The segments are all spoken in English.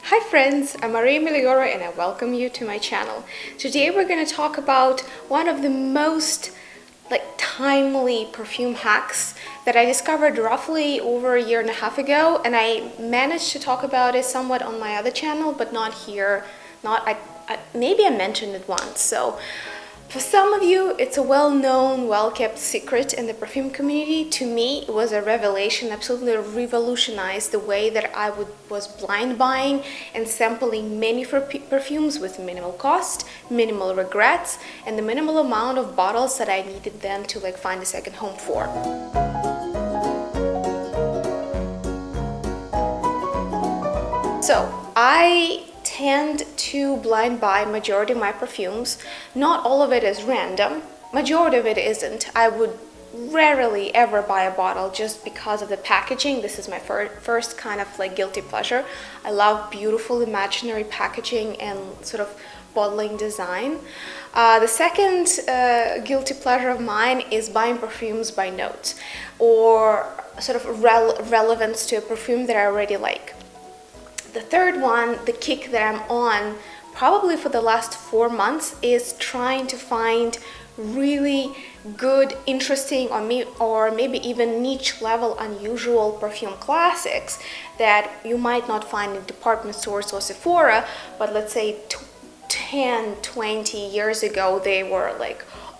Hi friends, I'm Maria Miliora and I welcome you to my channel. Today we're going to talk about one of the most timely perfume hacks that I discovered roughly over a year and a half ago, and I managed to talk about it somewhat on my other channel, but not here. Maybe I mentioned it once. So for some of you, it's a well-known, well-kept secret in the perfume community. To me, it was a revelation, absolutely revolutionized the way that I was blind buying and sampling many perfumes with minimal cost, minimal regrets, and the minimal amount of bottles that I needed then to find a second home for. So I tend to blind buy majority of my perfumes. Not all of it is random, majority of it isn't. I would rarely ever buy a bottle just because of the packaging. This is my first kind of guilty pleasure. I love beautiful imaginary packaging and sort of bottling design. The second guilty pleasure of mine is buying perfumes by notes or sort of relevance to a perfume that I already like. The third one, the kick that I'm on probably for the last 4 months, is trying to find really good, interesting, or maybe even niche level unusual perfume classics that you might not find in department stores or Sephora, but let's say 10, 20 years ago they were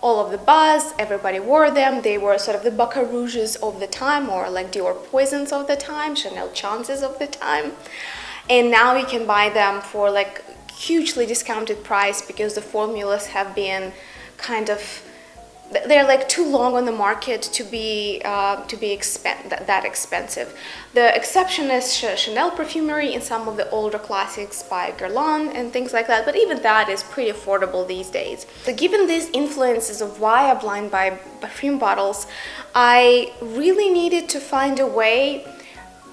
all of the buzz, everybody wore them, they were sort of the Baccarat Rouges of the time, or Dior Poisons of the time, Chanel Chances of the time. And now you can buy them for hugely discounted price because the formulas have been they're too long on the market to be that expensive. The exception is Chanel perfumery and some of the older classics by Guerlain and things like that, but even that is pretty affordable these days. So given these influences of why I blind buy perfume bottles, I really needed to find a way,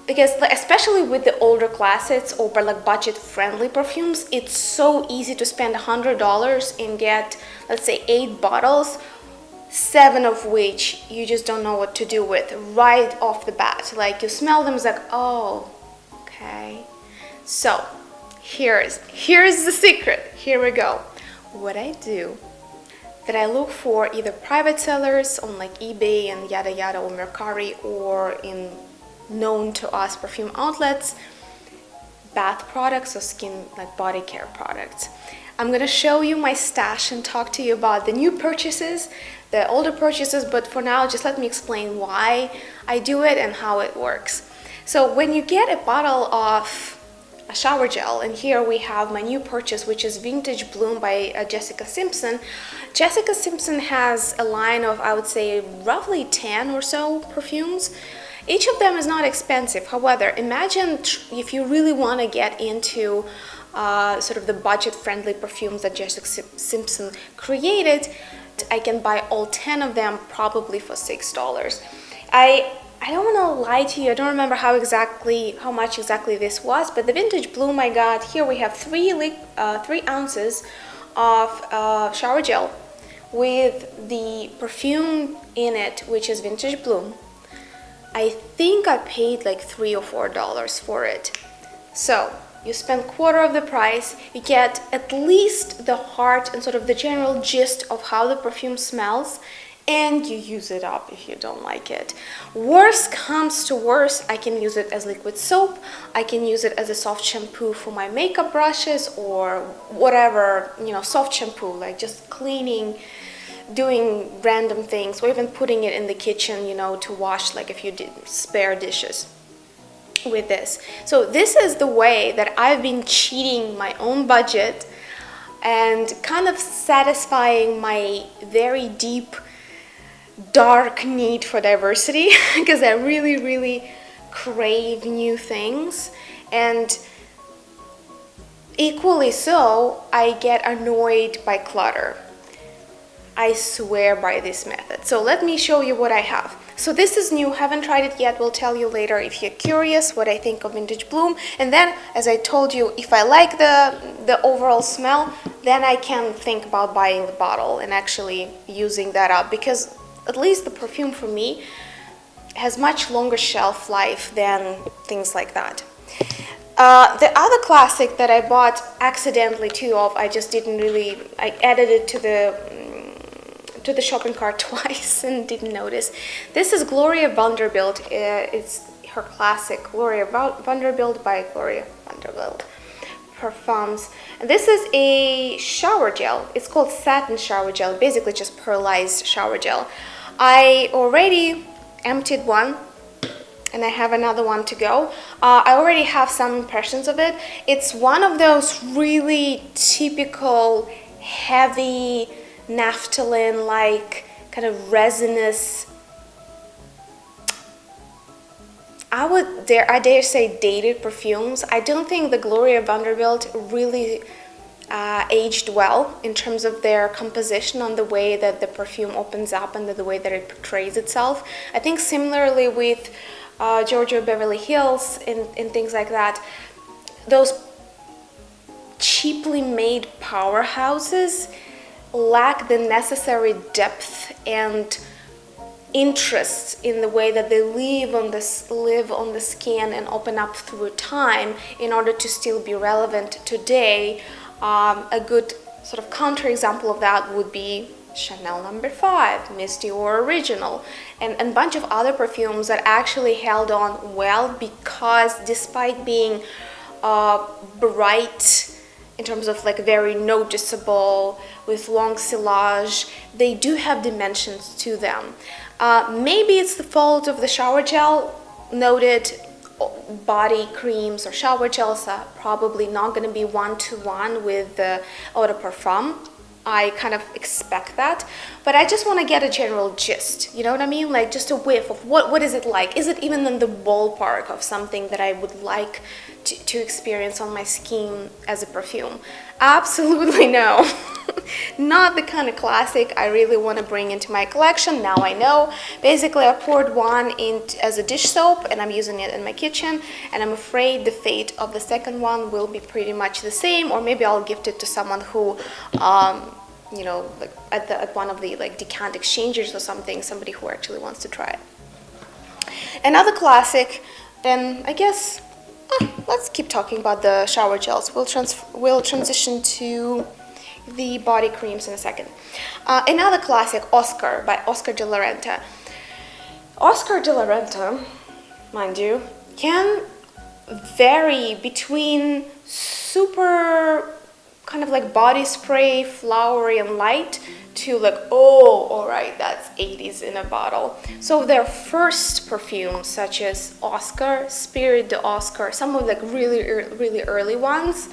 because especially with the older classics or budget-friendly perfumes, it's so easy to spend $100 and get, let's say, 8 bottles, 7 of which you just don't know what to do with right off the bat. You smell them, it's oh, okay. So here's the secret. Here we go. What I do, that I look for either private sellers on eBay and yada yada, or Mercari, or in known to us perfume outlets, bath products or skin body care products. I'm gonna show you my stash and talk to you about the new purchases, the older purchases, but for now just let me explain why I do it and how it works. So when you get a bottle of a shower gel, and here we have my new purchase, which is Vintage Bloom by Jessica Simpson. Jessica Simpson has a line of, I would say, roughly 10 or so perfumes. Each of them is not expensive. However, imagine if you really want to get into sort of the budget-friendly perfumes that Jessica Simpson created. I can buy all 10 of them probably for $6. I don't want to lie to you, I don't remember how much exactly this was, but the Vintage Bloom I got, here we have 3 ounces of shower gel with the perfume in it, which is Vintage Bloom. I think I paid $3 or $4 for it. So you spend quarter of the price, you get at least the heart and sort of the general gist of how the perfume smells, and you use it up if you don't like it. Worst comes to worst, I can use it as liquid soap, I can use it as a soft shampoo for my makeup brushes, or whatever, soft shampoo, just cleaning, doing random things, or even putting it in the kitchen, to wash, if you did spare dishes with this. So this is the way that I've been cheating my own budget and kind of satisfying my very deep, dark need for diversity because I really, really crave new things, and equally so, I get annoyed by clutter. I swear by this method. So let me show you what I have. So this is new, haven't tried it yet, will tell you later if you're curious what I think of Vintage Bloom. And then, as I told you, if I like the overall smell, then I can think about buying the bottle and actually using that up, because at least the perfume for me has much longer shelf life than things like that. The other classic that I bought accidentally too of, I just didn't really, I added it to the shopping cart twice and didn't notice. This is Gloria Vanderbilt. It's her classic, Gloria Vanderbilt by Gloria Vanderbilt Perfumes. And this is a shower gel. It's called satin shower gel, basically just pearlized shower gel. I already emptied one and I have another one to go. I already have some impressions of it. It's one of those really typical heavy naphthalene-like kind of resinous, I dare say dated perfumes. I don't think the Gloria Vanderbilt really aged well in terms of their composition on the way that the perfume opens up and the way that it portrays itself. I think similarly with Giorgio Beverly Hills and things like that, those cheaply made powerhouses lack the necessary depth and interest in the way that they live on the skin and open up through time in order to still be relevant today. A good sort of counterexample of that would be Chanel No. 5, Miss Dior Original, and a bunch of other perfumes that actually held on well because despite being bright in terms of like very noticeable with long sillage, they do have dimensions to them. Maybe it's the fault of the shower gel. Noted body creams or shower gels are probably not going to be one-to-one with the eau de parfum. I kind of expect that, but I just want to get a general gist, you know what I mean? Like just a whiff of what is it like? Is it even in the ballpark of something that I would like to experience on my skin as a perfume? Absolutely no. Not the kind of classic I really want to bring into my collection. Now I know. Basically, I poured one in as a dish soap and I'm using it in my kitchen, and I'm afraid the fate of the second one will be pretty much the same, or maybe I'll gift it to someone who you know, like at one of the like decant exchanges or something, somebody who actually wants to try it. Another classic, then I guess let's keep talking about the shower gels. We'll transition to the body creams in a second. Another classic, Oscar by Oscar de la Renta. Oscar de la Renta, mind you, can vary between super kind of like body spray, flowery and light, to like, oh, all right, that's 80s in a bottle. So their first perfumes, such as Oscar, Spirit de Oscar, some of like really early ones,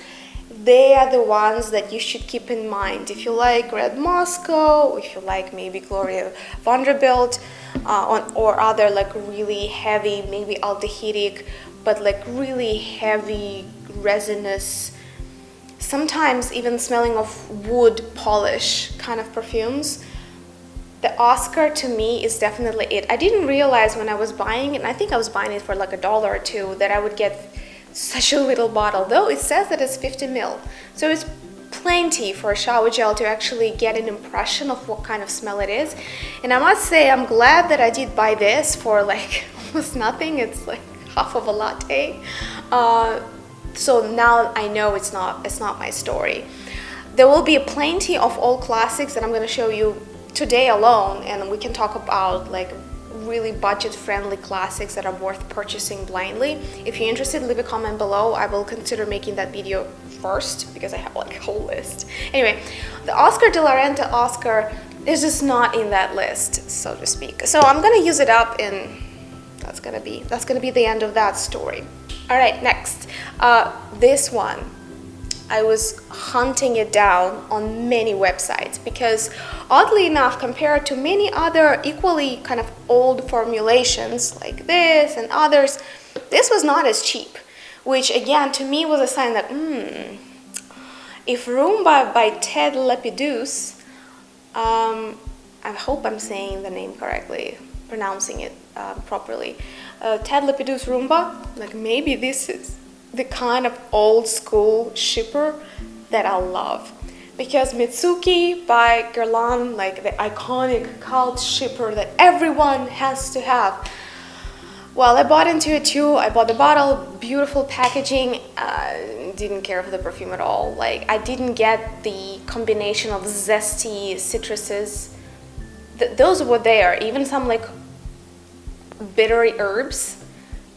they are the ones that you should keep in mind. If you like Red Moscow, if you like maybe Gloria Vanderbilt, or other like really heavy, maybe aldehydic, but like really heavy, resinous, sometimes even smelling of wood polish kind of perfumes, the Oscar to me is definitely it. I didn't realize when I was buying it, and I think I was buying it for like $1 or $2, that I would get such a little bottle, though it says that it's 50 ml. So it's plenty for a shower gel to actually get an impression of what kind of smell it is. And I must say, I'm glad that I did buy this for like almost nothing. It's like half of a latte. So now I know it's not my story. There will be plenty of old classics that I'm going to show you today alone, and we can talk about like really budget-friendly classics that are worth purchasing blindly. If you're interested, leave a comment below. I will consider making that video first because I have like a whole list. Anyway, the Oscar de la Renta Oscar is just not in that list, so to speak. So I'm gonna use it up, and that's gonna be the end of that story. All right, next, this one. I was hunting it down on many websites because oddly enough, compared to many other equally kind of old formulations like this and others, this was not as cheap, which again to me was a sign that if Rumba by Ted Lepidus, I hope I'm saying the name correctly, pronouncing it properly, Ted Lepidus Rumba, like maybe this is the kind of old school shipper that I love, because Mitsuki by Guerlain, like the iconic cult shipper that everyone has to have, Well, I bought into it too. I bought the bottle, beautiful packaging. Didn't care for the perfume at all. Like, I didn't get the combination of zesty citruses. Those were there, even some like bittery herbs,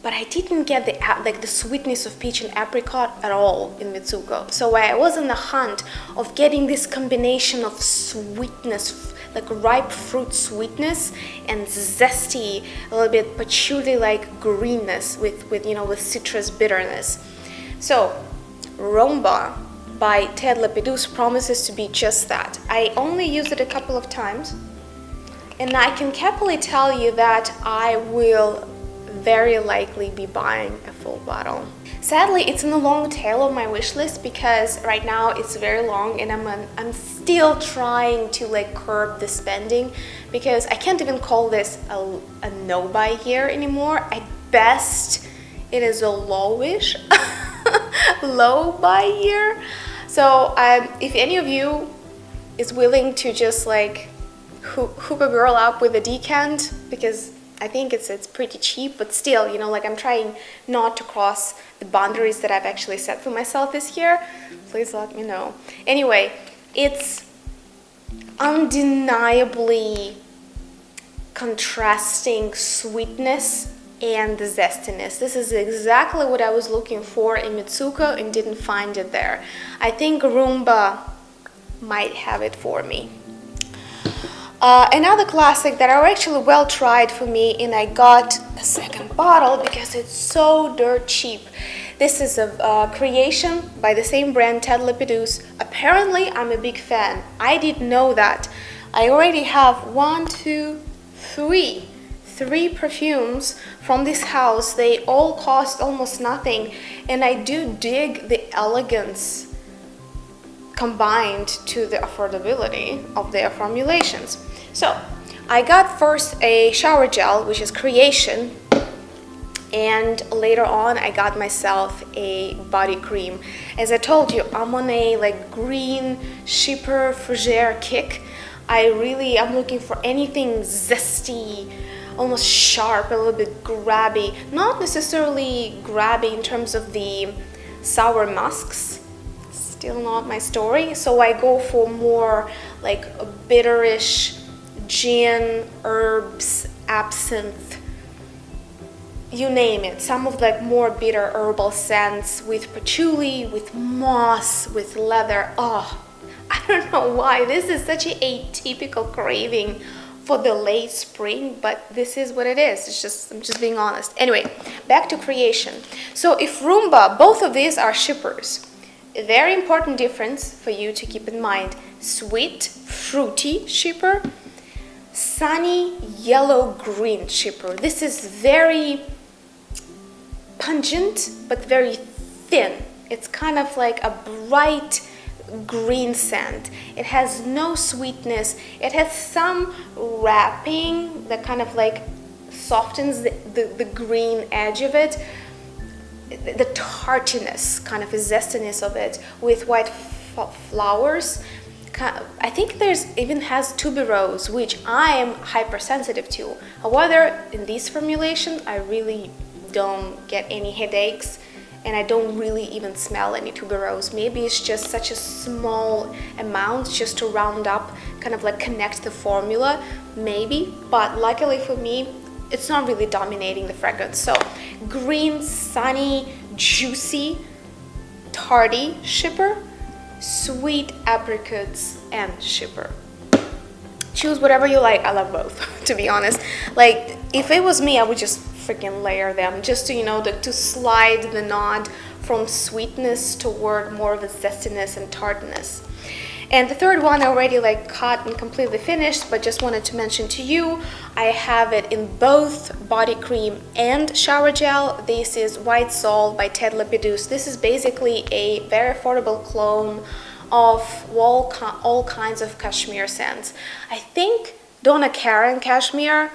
but I didn't get the sweetness of peach and apricot at all in Mitsuko. So I was on the hunt of getting this combination of sweetness, like ripe fruit sweetness, and zesty, a little bit patchouli like greenness with citrus bitterness. So Rumba by Ted Lepidus promises to be just that. I only used it a couple of times, and I can happily tell you that I will very likely be buying a full bottle. Sadly, it's in the long tail of my wish list because right now it's very long, and I'm still trying to like curb the spending, because I can't even call this a no buy here anymore. At best, it is a lowish low buy here. So if any of you is willing to just like hook a girl up with a decant, because I think it's pretty cheap, but still, like I'm trying not to cross the boundaries that I've actually set for myself this year, please let me know. Anyway, it's undeniably contrasting sweetness and the zestiness. This is exactly what I was looking for in Mitsuko and didn't find it there. I think Rumba might have it for me. Another classic that are actually well tried for me, and I got a second bottle because it's so dirt cheap. This is a creation by the same brand, Ted Lepidus. Apparently, I'm a big fan. I didn't know that. I already have three perfumes from this house. They all cost almost nothing, and I do dig the elegance combined to the affordability of their formulations. So I got first a shower gel, which is Creation, and later on I got myself a body cream. As I told you, I'm on a like green Shipper Fougere kick. I'm looking for anything zesty, almost sharp, a little bit grabby. Not necessarily grabby in terms of the sour musks, still not my story. So I go for more like a bitterish gin, herbs, absinthe, you name it. Some of like more bitter herbal scents with patchouli, with moss, with leather. Oh, I don't know why. This is such an atypical craving for the late spring, but this is what it is. I'm just being honest. Anyway, back to Creation. So if Rumba, both of these are shippers. A very important difference for you to keep in mind: sweet, fruity shipper, sunny yellow-green shipper. This is very pungent but very thin. It's kind of like a bright green scent. It has no sweetness. It has some wrapping that kind of like softens the green edge of it. The tartiness, kind of a zestiness of it with white flowers. I think even has tuberose, which I am hypersensitive to. However, in this formulation, I really don't get any headaches, and I don't really even smell any tuberose. Maybe it's just such a small amount just to round up, kind of like connect the formula, maybe. But luckily for me, it's not really dominating the fragrance. So green, sunny, juicy, tardy shipper, sweet apricots and shipper. Choose whatever you like. I love both, to be honest. Like, if it was me, I would just freaking layer them just to to slide the nod from sweetness toward more of a zestiness and tartness. And the third one I already cut and completely finished, but just wanted to mention to you, I have it in both body cream and shower gel. This is White Soul by Ted Lepidus. This is basically a very affordable clone of all kinds of cashmere scents. I think Donna Karan cashmere,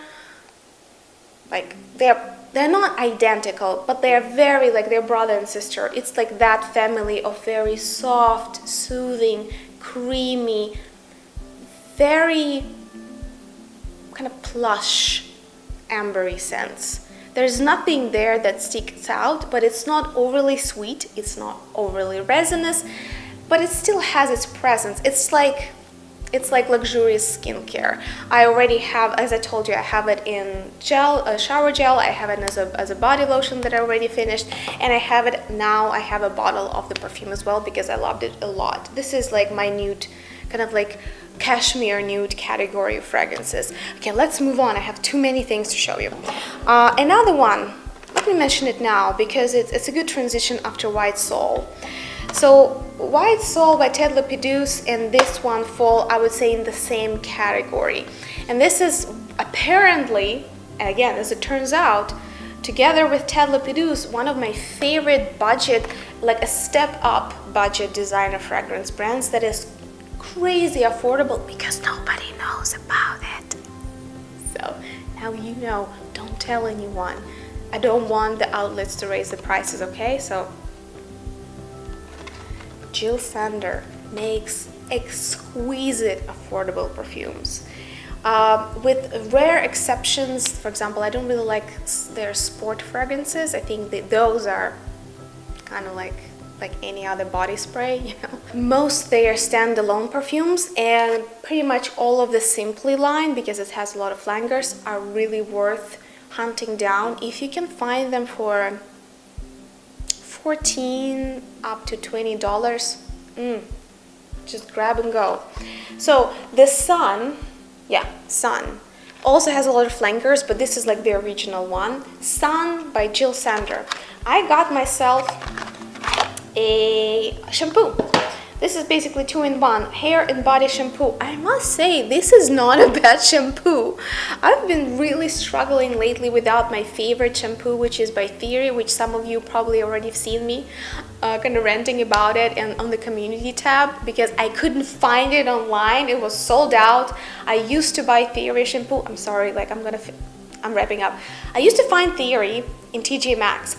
they're not identical, but they're very they're brother and sister. It's like that family of very soft, soothing, creamy, very kind of plush, ambery scents There's nothing there that sticks out, but it's not overly sweet, it's not overly resinous, but it still has its presence. It's like luxurious skincare. I already have, as I told you, I have it in gel, shower gel. I have it as a body lotion that I already finished, and I have it now. I have a bottle of the perfume as well because I loved it a lot. This is like my nude, kind of like cashmere nude category of fragrances. Okay, let's move on. I have too many things to show you. Another one, let me mention it now because it's a good transition after White Soul. So White Soul by Ted Lapidus and this one fall, I would say, in the same category. And this is apparently, again, as it turns out, together with Ted Lapidus, one of my favorite budget, like a step up budget designer fragrance brands that is crazy affordable because nobody knows about it. So now you know, don't tell anyone. I don't want the outlets to raise the prices, okay? So Jil Sander makes exquisite affordable perfumes. With rare exceptions, for example, I don't really like their sport fragrances. I think that those are kind of like any other body spray, you know. Most they are standalone perfumes, and pretty much all of the Simply line, because it has a lot of flankers, are really worth hunting down. If you can find them for $14 up to $20, just grab and go. So the Sun also has a lot of flankers, but this is like the original one. Sun by Jil Sander. I got myself a shampoo. This is basically 2-in-1 hair and body shampoo. I must say, this is not a bad shampoo. I've been really struggling lately without my favorite shampoo, which is by Theory, which some of you probably already have seen me kind of ranting about it and on the community tab, because I couldn't find it online. It was sold out. I used to buy Theory shampoo. I'm sorry, like I'm wrapping up. I used to find Theory in TJ Maxx,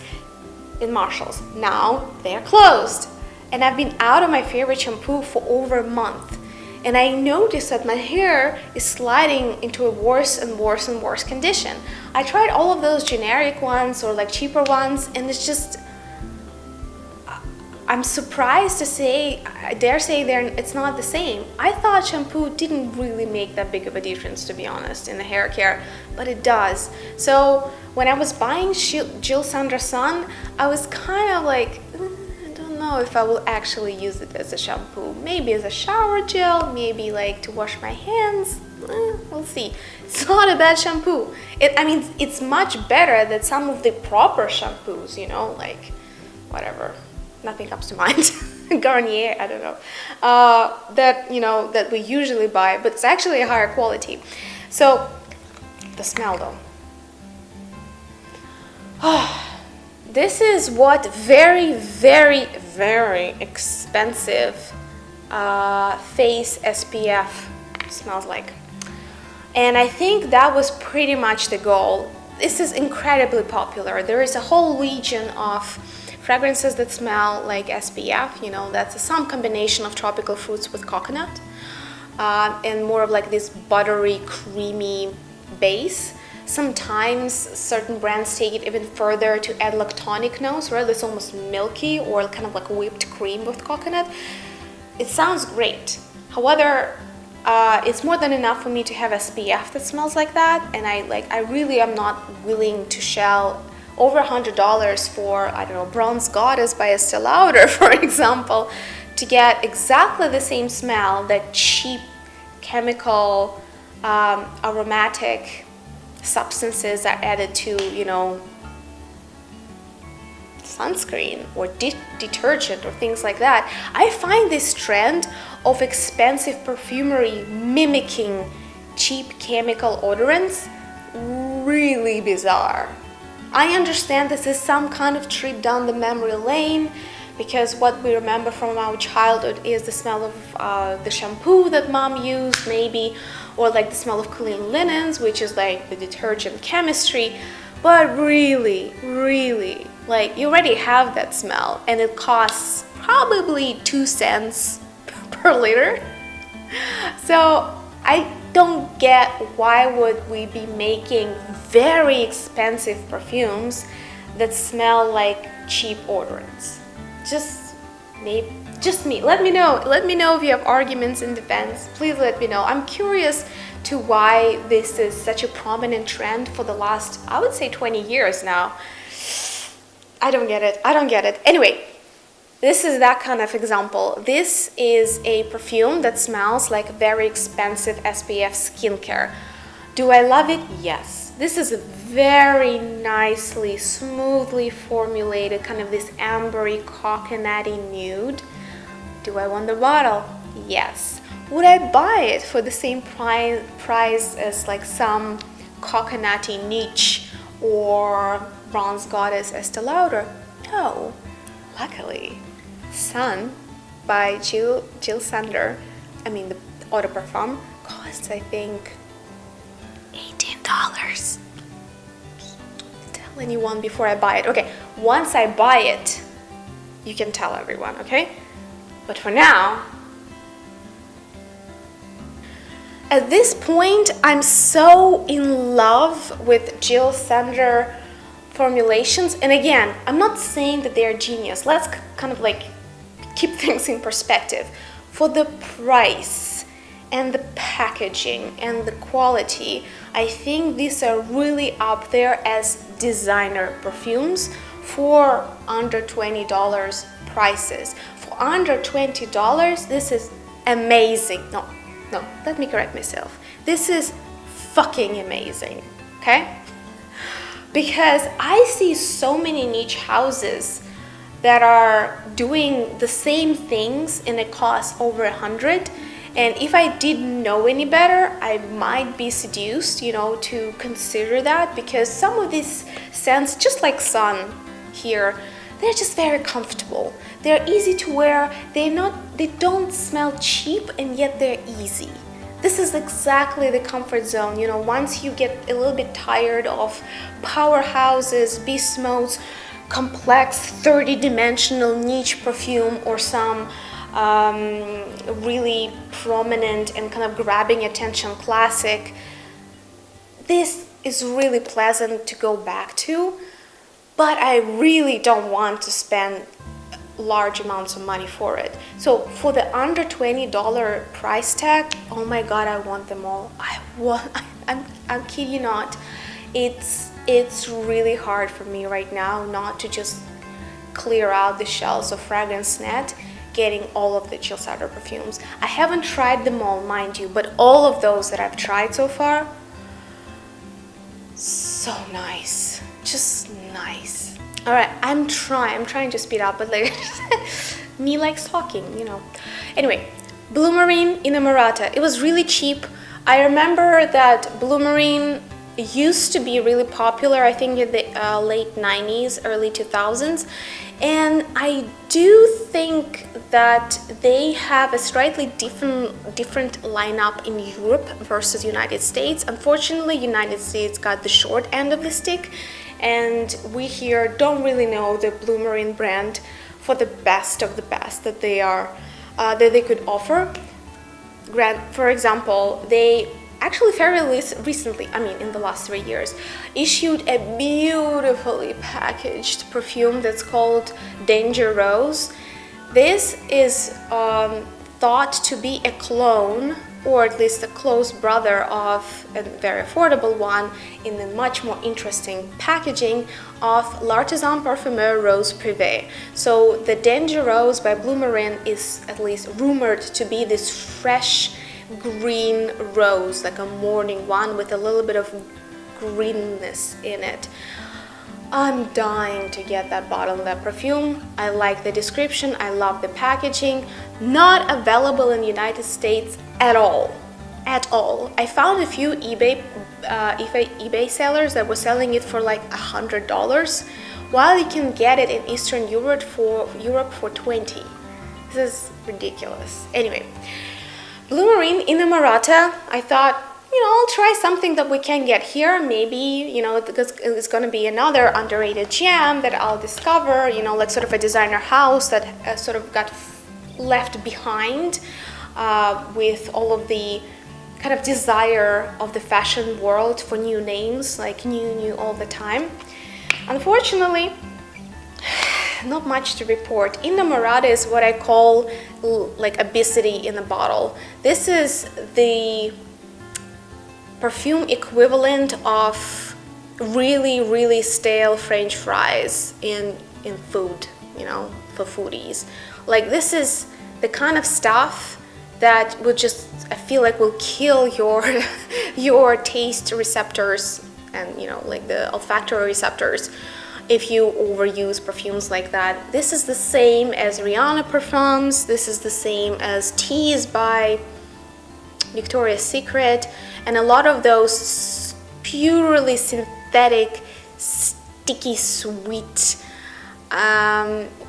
in Marshalls. Now they're closed. And I've been out of my favorite shampoo for over a month. And I noticed that my hair is sliding into a worse and worse and worse condition. I tried all of those generic ones or like cheaper ones, and it's just, I'm surprised to say, I dare say it's not the same. I thought shampoo didn't really make that big of a difference, to be honest, in the hair care, but it does. So when I was buying Jil Sander Sun, I was kind of like, know if I will actually use it as a shampoo. Maybe as a shower gel, maybe like to wash my hands. We'll see. It's not a bad shampoo. I mean, it's much better than some of the proper shampoos, you know, like whatever. Nothing comes to mind. Garnier, I don't know. That, you know, that we usually buy, but it's actually a higher quality. So, the smell though. This is what very, very, very expensive face SPF smells like. And I think that was pretty much the goal. This is incredibly popular. There is a whole legion of fragrances that smell like SPF. You know, that's some combination of tropical fruits with coconut and more of like this buttery, creamy base. Sometimes certain brands take it even further to add lactonic notes, right? It's almost milky or kind of like whipped cream with coconut. It sounds great. However, it's more than enough for me to have SPF that smells like that, and I really am not willing to shell over $100 for, I don't know, Bronze Goddess by Estee Lauder, for example, to get exactly the same smell that cheap chemical aromatic substances are added to, you know, sunscreen or detergent or things like that. I find this trend of expensive perfumery mimicking cheap chemical odorants really bizarre. I understand this is some kind of trip down the memory lane, because what we remember from our childhood is the smell of the shampoo that mom used, maybe, or like the smell of clean linens, which is like the detergent chemistry. But really, really, like, you already have that smell, and it costs probably 2 cents per liter. So I don't get why would we be making very expensive perfumes that smell like cheap odorants. Just me. Let me know if you have arguments in defense. Please let me know. I'm curious to why this is such a prominent trend for the last, I would say, 20 years now. I don't get it. Anyway, this is that kind of example. This is a perfume that smells like very expensive SPF skincare. Do I love it? Yes. This is a very nicely, smoothly formulated, kind of this ambery, coconutty nude. Do I want the bottle? Yes. Would I buy it for the same price as like some coconutty niche or bronze goddess Estee Lauder? No. Luckily, Sun by Jill Sander, the eau de parfum, costs I think $18. Tell anyone before I buy it. Okay, once I buy it, you can tell everyone, okay? But for now, at this point, I'm so in love with Jill Sander formulations. And again, I'm not saying that they're genius. Let's kind of like keep things in perspective. For the price and the packaging and the quality, I think these are really up there as designer perfumes for under $20 prices. For under $20, this is amazing. No, let me correct myself. This is fucking amazing, okay? Because I see so many niche houses that are doing the same things and it costs over $100. And if I didn't know any better, I might be seduced, to consider that, because some of these scents, just like Sun here, they're just very comfortable. They're easy to wear. They don't smell cheap, and yet they're easy. This is exactly the comfort zone. Once you get a little bit tired of powerhouses, beast modes, complex 30-dimensional niche perfume, or some really prominent and kind of grabbing attention classic, this is really pleasant to go back to, but I really don't want to spend large amounts of money for it. So for the under $20 price tag, oh my god, I want them all. I'm kidding you not. It's really hard for me right now not to just clear out the shelves of Fragrance.net getting all of the Jill Sander perfumes. I haven't tried them all, mind you, but all of those that I've tried so far, so nice, just nice. All right, I'm trying to speed up, but like me likes talking, Anyway, Blue Marine Inamorata. It was really cheap. I remember that Blue Marine used to be really popular, I think in the late 90s, early 2000s. And I do think that they have a slightly different lineup in Europe versus United States. Unfortunately, United States got the short end of the stick, and we here don't really know the Blue Marine brand for the best of the best that they could offer. For example, they actually fairly recently, in the last 3 years, issued a beautifully packaged perfume that's called Danger Rose. This is thought to be a clone, or at least a close brother of a very affordable one in a much more interesting packaging of L'Artisan Parfumeur Rose Privée. So the Danger Rose by Blue Marine is at least rumored to be this fresh green rose, like a morning one with a little bit of greenness in it. I'm dying to get that bottle of that perfume. I like the description, I love the packaging. Not available in the United States at all. I found a few eBay sellers that were selling it for like $100, while you can get it in Eastern Europe for $20. This is ridiculous. Anyway, Blue Marine Inamorata, I thought, I'll try something that we can get here. Maybe, because it's going to be another underrated gem that I'll discover, like sort of a designer house that sort of got left behind with all of the kind of desire of the fashion world for new names, like new all the time. Unfortunately, not much to report. Inamorata is what I call like obesity in a bottle. This is the perfume equivalent of really stale French fries in food, you know, for foodies. Like, this is the kind of stuff that will just, I feel like, will kill your your taste receptors and, you know, like the olfactory receptors if you overuse perfumes like that. This is the same as Rihanna Perfumes. This is the same as Tease by Victoria's Secret, and a lot of those purely synthetic, sticky, sweet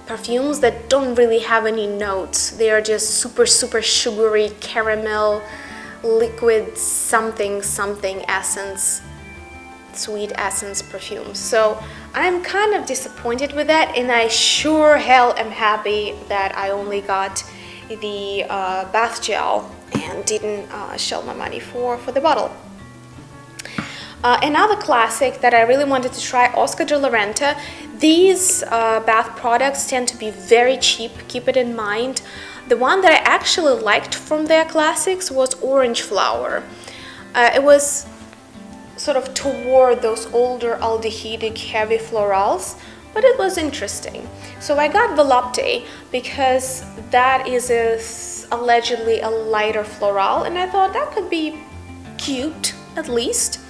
perfumes that don't really have any notes. They are just super sugary caramel, liquid something essence, sweet essence perfumes. So I'm kind of disappointed with that, and I sure hell am happy that I only got the bath gel and didn't shell my money for the bottle. Another classic that I really wanted to try, Oscar de la Renta. These bath products tend to be very cheap, keep it in mind. The one that I actually liked from their classics was Orange Flower. It was sort of toward those older aldehydic heavy florals, but it was interesting. So I got Volupte because that is allegedly a lighter floral, and I thought that could be cute at least.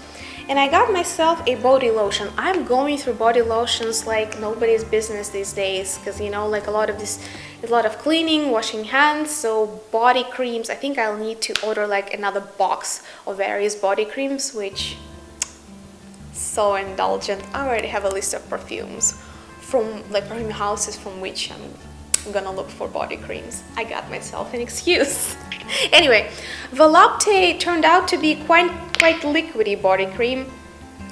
And I got myself a body lotion. I'm going through body lotions like nobody's business these days, because, you know, like a lot of cleaning, washing hands. So body creams, I think I'll need to order like another box of various body creams, which, so indulgent. I already have a list of perfumes from like perfume houses from which I'm gonna look for body creams. I got myself an excuse. Anyway, Volupte turned out to be quite liquidy body cream.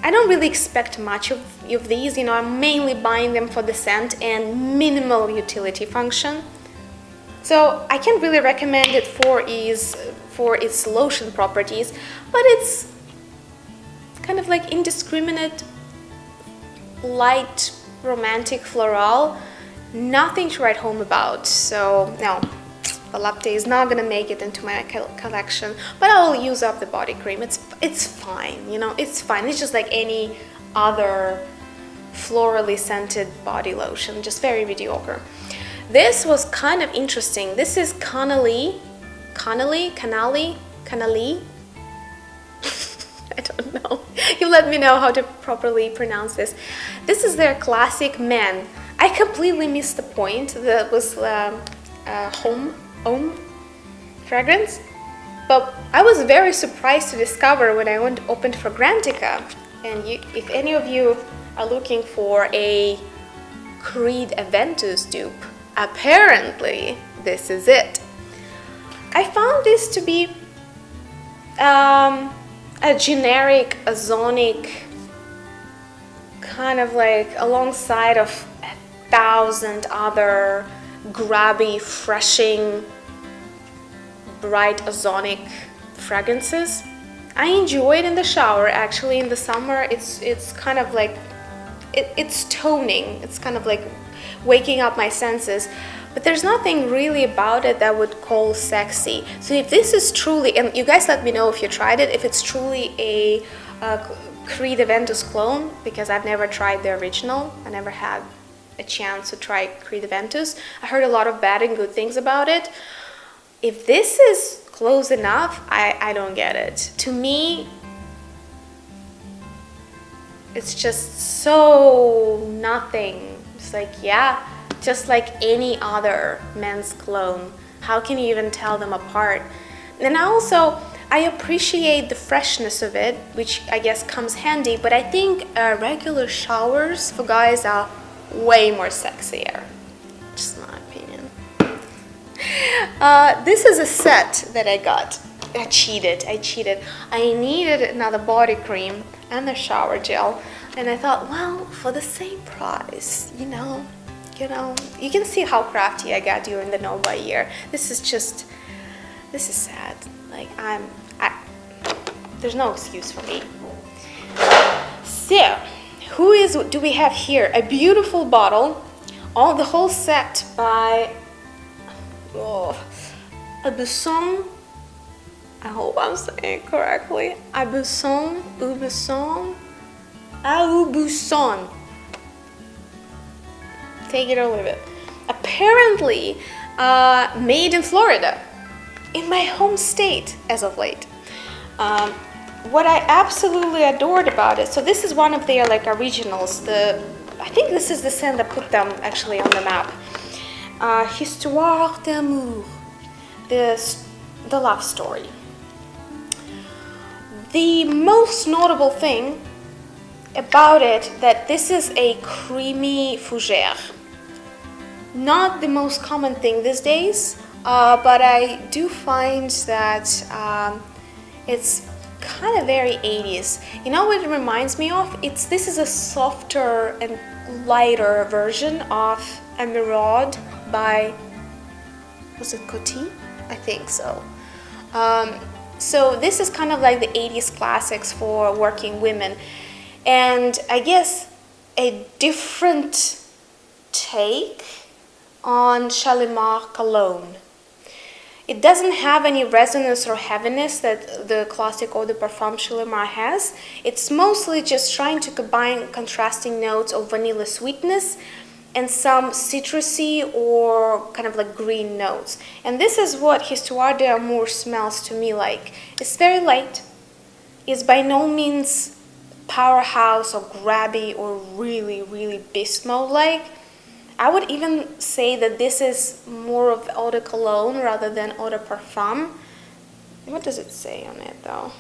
I don't really expect much of these, you know, I'm mainly buying them for the scent and minimal utility function. So I can't really recommend it for its lotion properties, but it's kind of like indiscriminate, light, romantic floral. Nothing to write home about. So no, Volupte is not gonna make it into my collection, but I'll use up the body cream. It's fine, you know, it's fine. It's just like any other florally scented body lotion, just very mediocre. This was kind of interesting. This is Canali. I don't know. You let me know how to properly pronounce this. This is their classic Men. I completely missed the point. That was home fragrance, but I was very surprised to discover when I opened Fragrantica. And if any of you are looking for a Creed Aventus dupe, apparently this is it. I found this to be a generic ozonic, kind of like alongside of 1,000 other grabby, refreshing, bright ozonic fragrances. I enjoy it in the shower. Actually, in the summer, it's kind of like it's toning. It's kind of like waking up my senses. But there's nothing really about it that would call sexy. So if this is truly, and you guys let me know if you tried it, if it's truly a Creed Aventus clone, because I've never tried the original. I never had a chance to try Creed Aventus. I heard a lot of bad and good things about it. If this is close enough, I don't get it. To me, it's just so nothing. It's like, yeah, just like any other men's cologne. How can you even tell them apart? And I appreciate the freshness of it, which I guess comes handy, but I think regular showers for guys are way more sexier. Just my opinion. This is a set that I got. I cheated. I needed another body cream and a shower gel, and I thought, well, for the same price, you know, you can see how crafty I got during the Nova year. This is sad. Like There's no excuse for me. So, do we have here? A beautiful bottle, the whole set by Aubusson. I hope I'm saying it correctly. Aubusson. Take it or leave it. Apparently, made in Florida, in my home state as of late. What I absolutely adored about it, so this is one of their like originals. I think this is the scent that put them actually on the map. Histoire d'amour, the love story. The most notable thing about it that this is a creamy fougère. Not the most common thing these days, but I do find that it's kind of very 80s. You know what it reminds me of? This is a softer and lighter version of Emeraude by, was it Coty? I think so. So this is kind of like the 80s classics for working women. And I guess a different take on Shalimar cologne. It doesn't have any resonance or heaviness that the classic Eau de Parfum Shalimar has. It's mostly just trying to combine contrasting notes of vanilla sweetness and some citrusy or kind of like green notes. And this is what Histoire d'amour smells to me like. It's very light. It's by no means powerhouse or grabby or really, really beast mode-like. I would even say that this is more of eau de cologne rather than eau de parfum. What does it say on it though?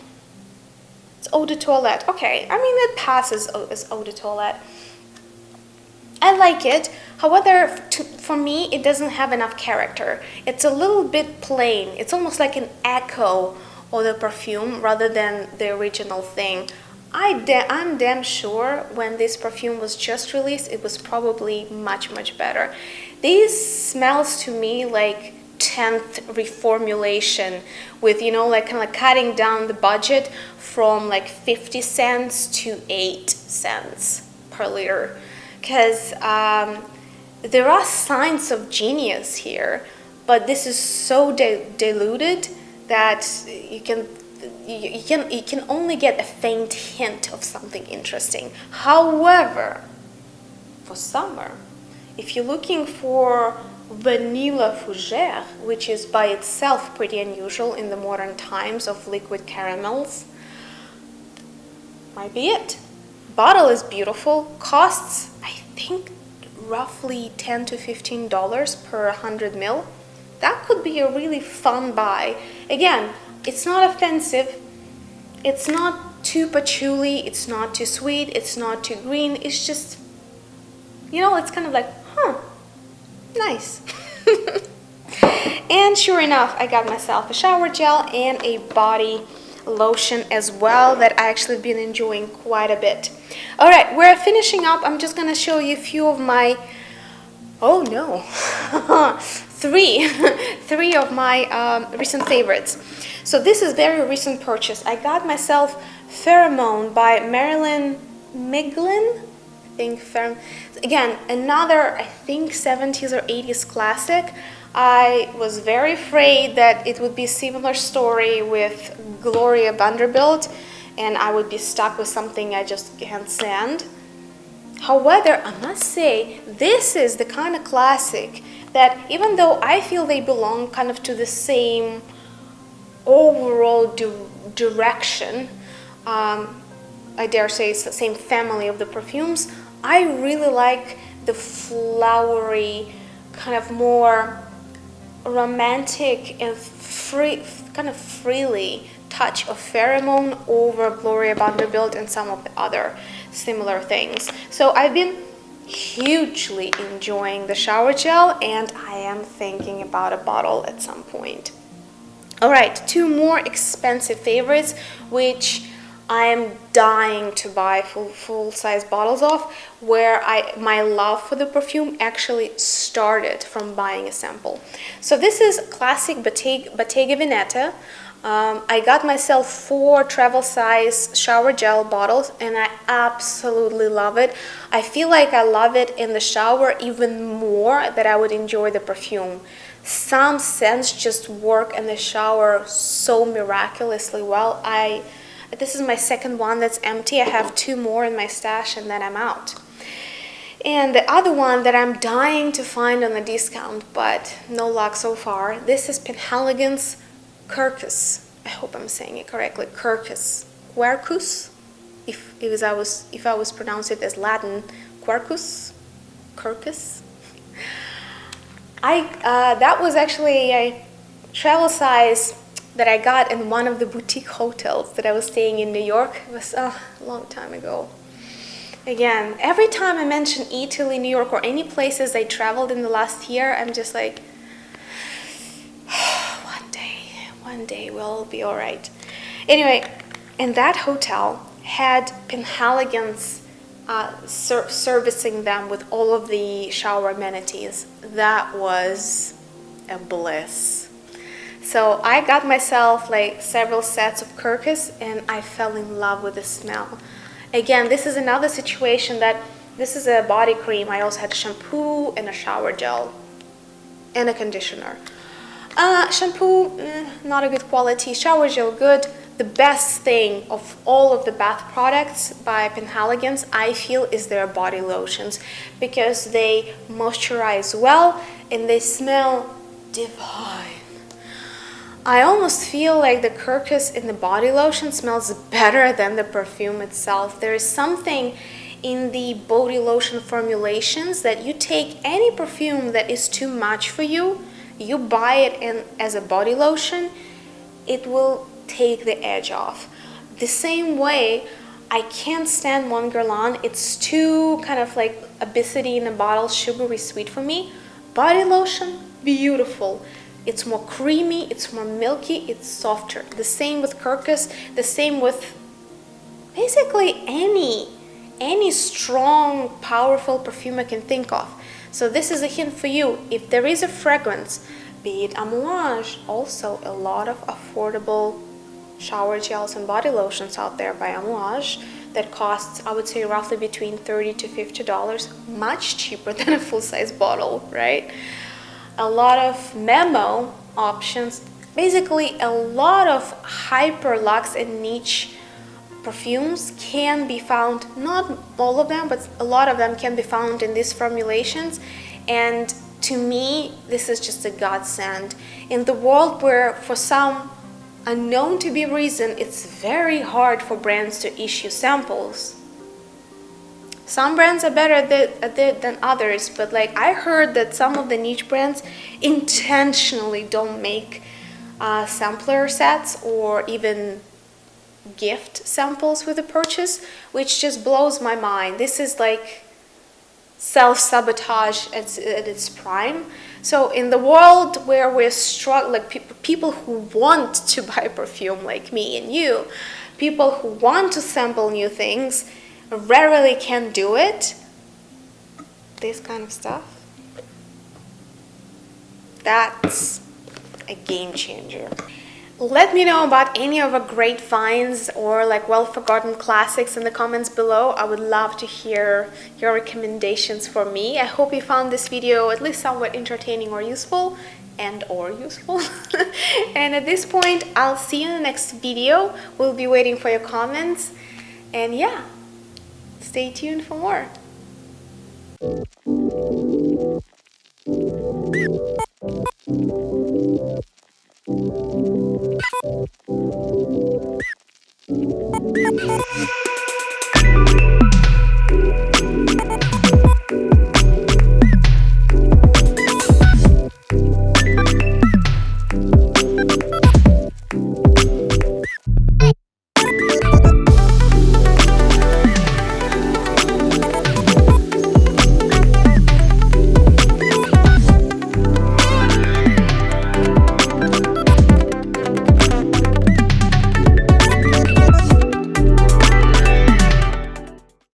It's eau de toilette. Okay, I mean it passes as eau de toilette. I like it. However, for me, it doesn't have enough character. It's a little bit plain. It's almost like an echo of the perfume rather than the original thing. I'm damn sure when this perfume was just released, it was probably much, much better. This smells to me like 10th reformulation with, you know, like kind of like cutting down the budget from like 50 cents to 8 cents per liter. Because there are signs of genius here, but this is so diluted that you can only get a faint hint of something interesting. However, for summer, if you're looking for vanilla fougère, which is by itself pretty unusual in the modern times of liquid caramels, might be it. Bottle is beautiful, costs I think roughly $10 to $15 per 100 ml. That could be a really fun buy. Again, it's not offensive, it's not too patchouli, it's not too sweet, it's not too green, it's just, you know, it's kind of like, nice. And sure enough, I got myself a shower gel and a body lotion as well that I actually been enjoying quite a bit. All right, we're finishing up. I'm just gonna show you a few of my, oh no, three of my recent favorites. So this is very recent purchase. I got myself Pheromone by Marilyn Miglin. I think again, another I think 70s or 80s classic. I was very afraid that it would be a similar story with Gloria Vanderbilt and I would be stuck with something I just can't stand. However, I must say, this is the kind of classic that even though I feel they belong kind of to the same overall direction, I dare say it's the same family of the perfumes, I really like the flowery, kind of more romantic and free, kind of freely touch of Pheromone over Gloria Vanderbilt and some of the other similar things. So I've been hugely enjoying the shower gel and I am thinking about a bottle at some point. All right, two more expensive favorites, which I am dying to buy full size bottles of, where my love for the perfume actually started from buying a sample. So this is classic Bottega Veneta. I got myself 4 travel size shower gel bottles and I absolutely love it. I feel like I love it in the shower even more than I would enjoy the perfume. Some scents just work in the shower so miraculously well. This is my second one that's empty. I have 2 more in my stash and then I'm out. And the other one that I'm dying to find on a discount, but no luck so far, this is Penhaligon's Quercus. I hope I'm saying it correctly. Quercus. Quercus? If I was pronounce it as Latin, Quercus? Quercus? That was actually a travel size that I got in one of the boutique hotels that I was staying in New York. It was a long time ago. Again, every time I mention Italy, New York, or any places I traveled in the last year, I'm just like, one day we'll be all right. Anyway, and that hotel had Penhaligon's servicing them with all of the shower amenities. That was a bliss. So I got myself like several sets of Quercus and I fell in love with the smell. Again, this is another situation that this is a body cream. I also had shampoo and a shower gel and a conditioner. Shampoo, not a good quality. Shower gel, good. The best thing of all of the bath products by Penhaligon's, I feel, is their body lotions because they moisturize well and they smell divine. I almost feel like the Quercus in the body lotion smells better than the perfume itself. There is something in the body lotion formulations that you take any perfume that is too much for you, you buy it as a body lotion, it will take the edge off. The same way, I can't stand Mon Guerlain. It's too kind of like obesity in a bottle, sugary sweet for me. Body lotion, beautiful. It's more creamy, it's more milky, it's softer. The same with Quercus, the same with basically any strong, powerful perfume I can think of. So this is a hint for you. If there is a fragrance, be it Amouage, also a lot of affordable shower gels and body lotions out there by Amouage that costs, I would say, roughly between $30 to $50, much cheaper than a full-size bottle, right? A lot of memo options, basically a lot of hyper luxe and niche perfumes can be found, not all of them, but a lot of them can be found in these formulations. And to me, this is just a godsend. In the world where for some unknown to be reason, it's very hard for brands to issue samples. Some brands are better at it than others, but like I heard that some of the niche brands intentionally don't make sampler sets or even gift samples with a purchase, which just blows my mind. This is like self-sabotage at its prime. So in the world where we're struggling, like people who want to buy perfume like me and you, people who want to sample new things, rarely can do it. This kind of stuff, that's a game changer. Let me know about any of our great finds or like well-forgotten classics in the comments below. I would love to hear your recommendations for me. I hope you found this video at least somewhat entertaining or useful. And at this point, I'll see you in the next video. We'll be waiting for your comments. And yeah, stay tuned for more.